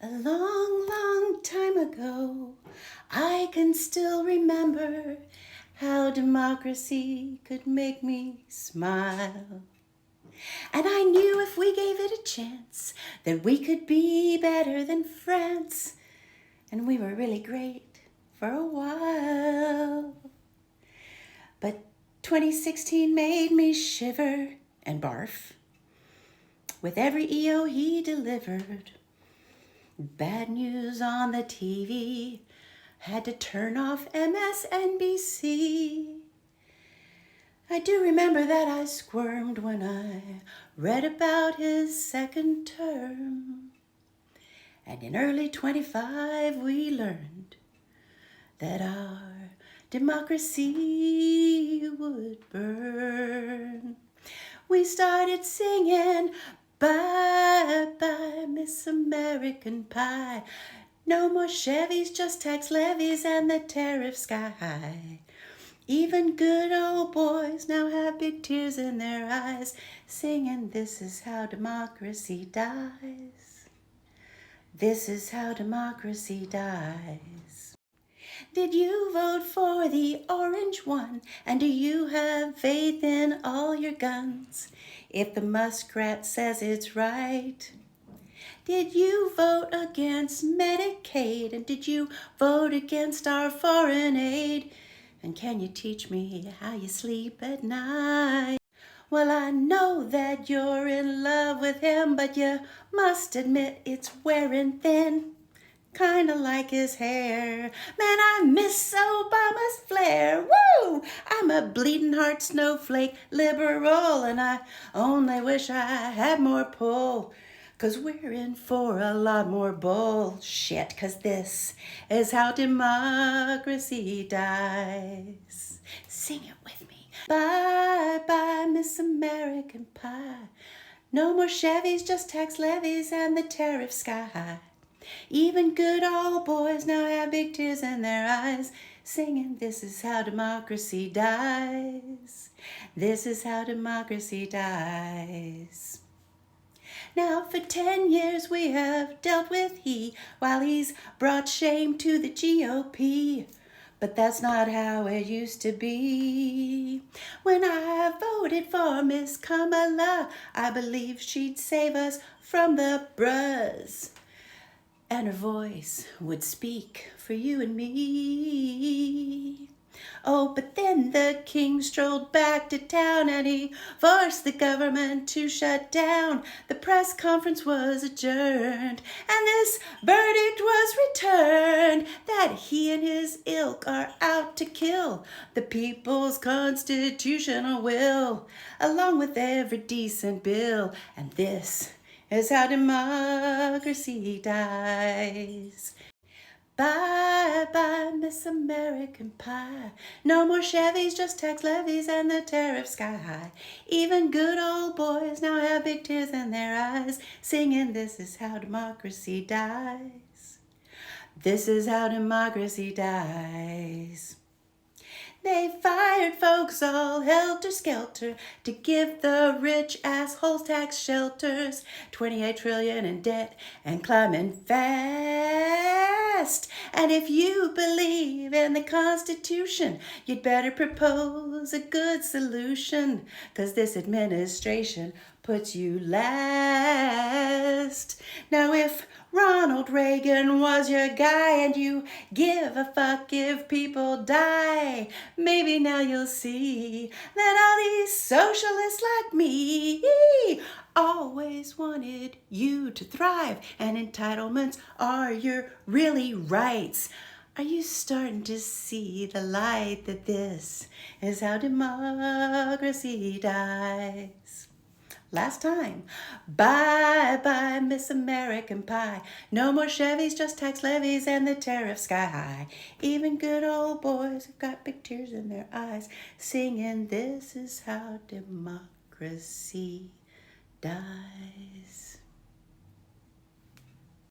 A long, long time ago, I can still remember how democracy could make me smile. And I knew if we gave it a chance that we could be better than France. And we were really great for a while. But 2016 made me shiver and barf with every EO he delivered. Bad news on the TV, had to turn off MSNBC. I do remember that I squirmed when I read about his second term. And in early 25 we learned that our democracy would burn. We started singing, bye bye Miss American Pie. No more Chevys, just tax levies and the tariff sky high. Even good old boys now have big tears in their eyes, singing, this is how democracy dies. This is how democracy dies. Did you vote for the orange one? And do you have faith in all your guns? If the muskrat says it's right. Did you vote against Medicaid? And did you vote against our foreign aid? And can you teach me how you sleep at night? Well, I know that you're in love with him, but you must admit it's wearing thin. Kinda like his hair. Man, I miss Obama's flair. Woo! I'm a bleeding heart snowflake liberal, and I only wish I had more pull. 'Cause we're in for a lot more bullshit. 'Cause this is how democracy dies. Sing it with me. Bye bye, Miss American Pie. No more Chevys, just tax levies and the tariff sky high. Even good old boys now have big tears in their eyes, singing, this is how democracy dies. This is how democracy dies. Now for 10 years we have dealt with he, while he's brought shame to the GOP. But that's not how it used to be. When I voted for Miss Kamala, I believed she'd save us from the bruhs. And her voice would speak for you and me. Oh, but then the king strolled back to town and he forced the government to shut down. The press conference was adjourned and this verdict was returned that he and his ilk are out to kill the people's constitutional will, along with every decent bill. And this is how democracy dies. Bye bye, Miss American Pie. No more Chevys, just tax levies and the tariff sky high. Even good old boys now have big tears in their eyes, singing, this is how democracy dies. This is how democracy dies. They fired folks all helter-skelter to give the rich assholes tax shelters. 28 trillion in debt and climbing fast. And if you believe in the Constitution, you'd better propose a good solution, 'cause this administration puts you last. Now if Ronald Reagan was your guy and you give a fuck if people die, maybe now you'll see that all these socialists like me always wanted you to thrive, and entitlements are your really rights. Are you starting to see the light that this is how democracy dies? Last time. Bye bye, Miss American Pie. No more Chevys, just tax levies and the tariff sky high. Even good old boys have got big tears in their eyes, singing, this is how democracy dies.